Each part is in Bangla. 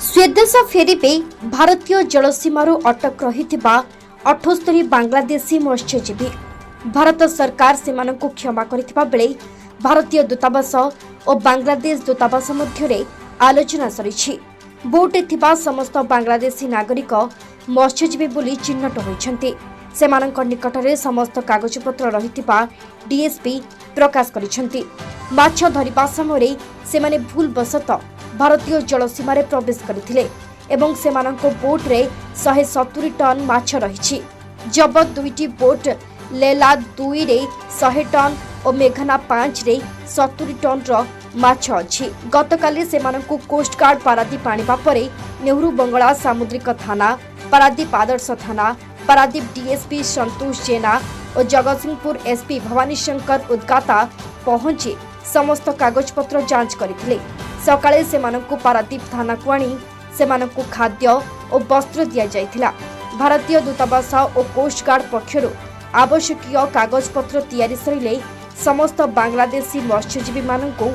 ସ୍ୱଦେଶ ଫେରିବେ ଭାରତୀୟ ଜଳସୀମାରୁ ଅଟକ ରହିଥିବା 78 ବାଂଲାଦେଶୀ ମତ୍ସ୍ୟଜୀବୀ। ଭାରତ ସରକାର ସେମାନଙ୍କୁ କ୍ଷମା କରିଥିବା ବେଳେ ଭାରତୀୟ ଦୂତାବାସ ଓ ବାଂଲାଦେଶ ଦୂତାବାସ ମଧ୍ୟରେ ଆଲୋଚନା ସରିଛି। ବୋଟ୍ରେ ଥିବା ସମସ୍ତ ବାଂଲାଦେଶୀ ନାଗରିକ ମତ୍ସ୍ୟଜୀବୀ ବୋଲି ଚିହ୍ନଟ ହୋଇଛନ୍ତି। ସେମାନଙ୍କ ନିକଟରେ ସମସ୍ତ କାଗଜପତ୍ର ରହିଥିବା ଡିଏସ୍ପି ପ୍ରକାଶ କରିଛନ୍ତି। ମାଛ ଧରିବା ସମୟରେ ସେମାନେ ଭୁଲବଶତଃ ଭାରତୀୟ ଜଳସୀମାରେ ପ୍ରବେଶ କରିଥିଲେ ଏବଂ ସେମାନଙ୍କ ବୋଟ୍ରେ 170 ଟନ୍ ମାଛ ରହିଛି। ଜବତ 2ଟି ବୋଟ୍ ଲେଲା 2ରେ 100 ଟନ୍ ଓ ମେଘନା 5ରେ 70 ଟନ୍ର ମାଛ ଅଛି। ଗତକାଲି ସେମାନଙ୍କୁ କୋଷ୍ଟଗାର୍ଡ ପାରାଦୀପ ଆଣିବା ପରେ ନେହେରୁ ବଙ୍ଗଳା ସାମୁଦ୍ରିକ ଥାନା, ପାରାଦୀପ ଆଦର୍ଶ ଥାନା, ପାରାଦୀପ ଡିଏସ୍ପି ସନ୍ତୋଷ ଜେନା ଓ ଜଗତସିଂହପୁର ଏସ୍ପି ଭବାନୀ ଶଙ୍କର ଉଦ୍ଗାତା ପହଞ୍ଚି ସମସ୍ତ କାଗଜପତ୍ର ଯାଞ୍ଚ କରିଥିଲେ। ସକାଳେ ସେମାନଙ୍କୁ ପାରାଦୀପ ଥାନାକୁ ଆଣି ସେମାନଙ୍କୁ ଖାଦ୍ୟ ଓ ବସ୍ତ୍ର ଦିଆଯାଇଥିଲା। ଭାରତୀୟ ଦୂତାବାସ ଓ କୋଷ୍ଟଗାର୍ଡ ପକ୍ଷରୁ ଆବଶ୍ୟକୀୟ କାଗଜପତ୍ର ତିଆରି ସରିଲେ ସମସ୍ତ ବାଂଲାଦେଶୀ ମତ୍ସ୍ୟଜୀବୀମାନଙ୍କୁ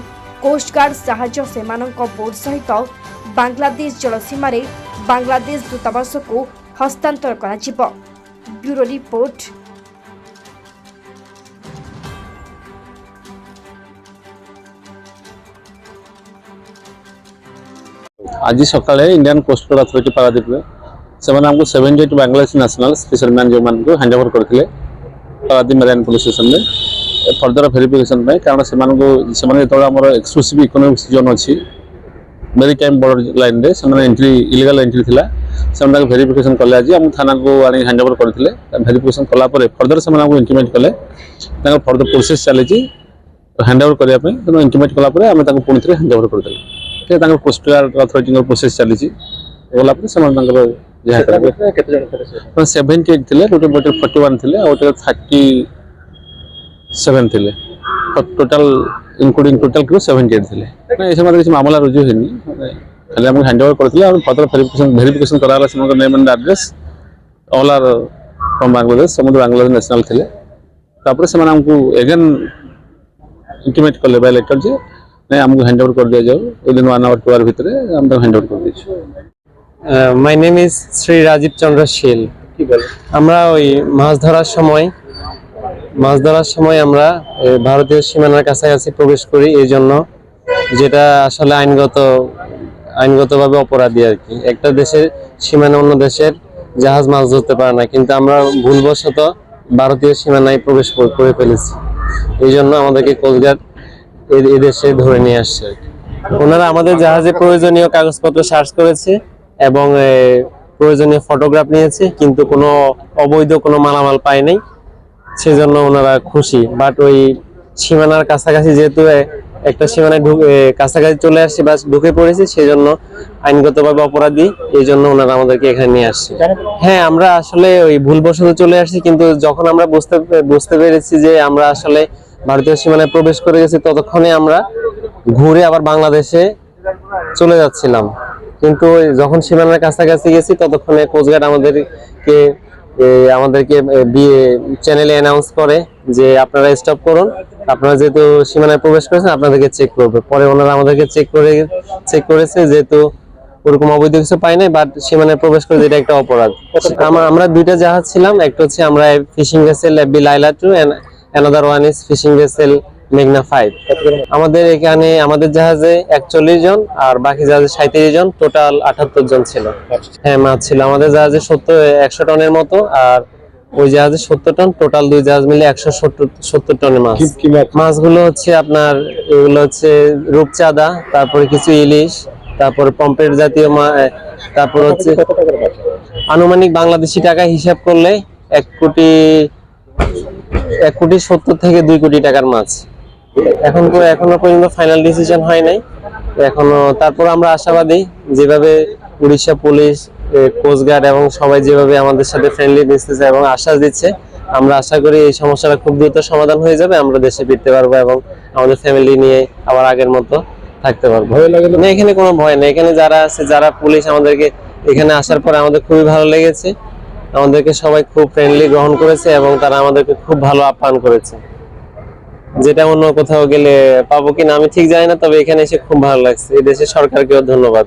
କୋଷ୍ଟଗାର୍ଡ ସାହାଯ୍ୟ ସେମାନଙ୍କ ବୋଟ୍ ସହିତ ବାଂଲାଦେଶ ଜଳସୀମାରେ ବାଂଲାଦେଶ ଦୂତାବାସକୁ ହସ୍ତାନ୍ତର କରାଯିବ। Bureau report. आज सकाळे इंडियन कोस्टल अथॉरिटी पारादीप से 78 बांग्लादेश नेशनल फिशरमैन जो हैंड ओवर करते पारादीप मेराइन पुलिस स्टेशन में फर्दर वेरिफिकेशन कारण से एक्सक्लूसिव इकोनॉमिक जोन अच्छी मेरीटाइम बॉर्डर लाइन में एंट्री इलीगल एंट्री थिला से वेरिफिकेशन कले। आज आम थाना को आनी हैंड ओवर करते वेरिफिकेशन कलापर फर्दर से इंटीमेट कले फर्दर प्रोसेस चली हैंड ओवर करने इंटीमेट कलापर आम पुणी थे हैंड ओवर करते कोस्टगार्ड अथॉरिटी प्रोसेस चली गला 78 थे गोटे बोटे 41 थे गोटे 37 थे टोटाल इंक्लूडिंग टोटाल क्रू 78 थे। किसी मामला रुजु होनी खाली आम हैंड ओवर करते फर्दर वेरिफिकेशन कराला name and address all are from Bangladesh समुद्र बांग्लादेश नेशनल थे से एगेन इंटीमेट कले बाय लेटर जे नहीं आमको हैंड ओवर कर दिया जाओ विदिन 1 आवर 2 आवर भीतर हम हैंड ओवर कर दीजिए। My name is Shri Rajiv Chandra Sheel. আমরা ওই মাছ ধরার সময় আমরা ভারতীয় সীমানার কাছাকাছি প্রবেশ করি এই জন্য, যেটা আসলে আইনগতভাবে অপরাধী আর কি। একটা দেশের সীমানা অন্য দেশের জাহাজ মাছ ধরতে পারে না, কিন্তু আমরা ভুলবশত ভারতীয় সীমানায় প্রবেশ করে ফেলেছি। এই জন্য আমাদেরকে কোস্টগার্ড এদেশে ধরে নিয়ে আসছে আর কি। ওনারা আমাদের জাহাজে প্রয়োজনীয় কাগজপত্র সার্চ করেছে এবং প্রয়োজনীয় ফটোগ্রাফ নিয়েছে, কিন্তু কোনো অবৈধ কোনো মালামাল পায় নাই, সেজন্য ওনারা খুশি। বাট ওই সীমানার কাছাকাছি যেহেতু একটা সীমানায় কাছাকাছি চলে আসছে বা ঢুকে পড়েছে, সেজন্য আইনগতভাবে অপরাধী, এই জন্য ওনারা আমাদেরকে এখানে নিয়ে আসছে। হ্যাঁ, আমরা আসলে ওই ভুলবশত চলে আসছি, কিন্তু যখন আমরা বুঝতে পেরেছি যে আমরা আসলে ভারতীয় সীমানায় প্রবেশ করে গেছি, ততক্ষণে আমরা ঘুরে আবার বাংলাদেশে চলে যাচ্ছিলাম। কিন্তু যখন সীমানার কাছাকাছি গেছি ততক্ষণে কোস্টগার্ড আমাদেরকে চ্যানেলে অ্যানাউন্স করে যে আপনারা স্টপ করুন, আপনারা যেহেতু সীমানায় প্রবেশ করেছেন আপনাদেরকে চেক করবে। পরে ওনারা আমাদেরকে চেক করেছে, যেহেতু ওরকম অবৈধ কিছু পাই নাই, বাট সীমানায় প্রবেশ করে যেটা একটা অপরাধ। আমরা 2টা জাহাজ ছিলাম, একটা হচ্ছে আমরা fishing vessel FB Laila 2 and another one is fishing vessel মেঘনা 5। আমাদের এখানে আমাদের জাহাজে 41 জন আর বাকি জাহাজে 37 জন, টোটাল 78 জন ছিল। হ্যাঁ, মাছ ছিল আমাদের জাহাজে 100 টনের মতো, আর ওই জাহাজে 70 টন, টোটাল 2 জাহাজ মিলে 170 টনের মাছ। মাছগুলো হচ্ছে আপনার এগুলো হচ্ছে রূপচাঁদা, তারপরে কিছু ইলিশ, তারপরে পম্পেট জাতীয়, তারপর হচ্ছে আনুমানিক বাংলাদেশি টাকা হিসাব করলে 1 কোটি 70 থেকে 2 কোটি টাকার মাছ। এখনো পর্যন্ত ফাইনাল ডিসিশন হয় নাই এখনো। তারপর আমরা আশাবাদী, যেভাবে উড়িষ্যা পুলিশ, কোস্টগার্ড এবং সবাই যেভাবে আমাদের সাথে ফ্রেন্ডলি মিশতেছে এবং আশ্বাস দিচ্ছে, আমরা আশা করি এই সমস্যাটা খুব দ্রুত সমাধান হয়ে যাবে, আমরা দেশে ফিরতে পারবো এবং আমাদের ফ্যামিলি নিয়ে আবার আগের মতো থাকতে পারবো। ভয় লাগে না? এখানে কোনো ভয় নেই। এখানে যারা পুলিশ আমাদেরকে এখানে আসার পরে আমাদের খুবই ভালো লেগেছে, আমাদেরকে সবাই খুব ফ্রেন্ডলি গ্রহণ করেছে এবং তারা আমাদেরকে খুব ভালো আপ্যায়ন করেছে, যেটা অন্য কোথাও গেলে পাবো কিনা আমি ঠিক জানি না, তবে এখানে এসে খুব ভালো লাগছে। এই দেশের সরকারকেও ধন্যবাদ।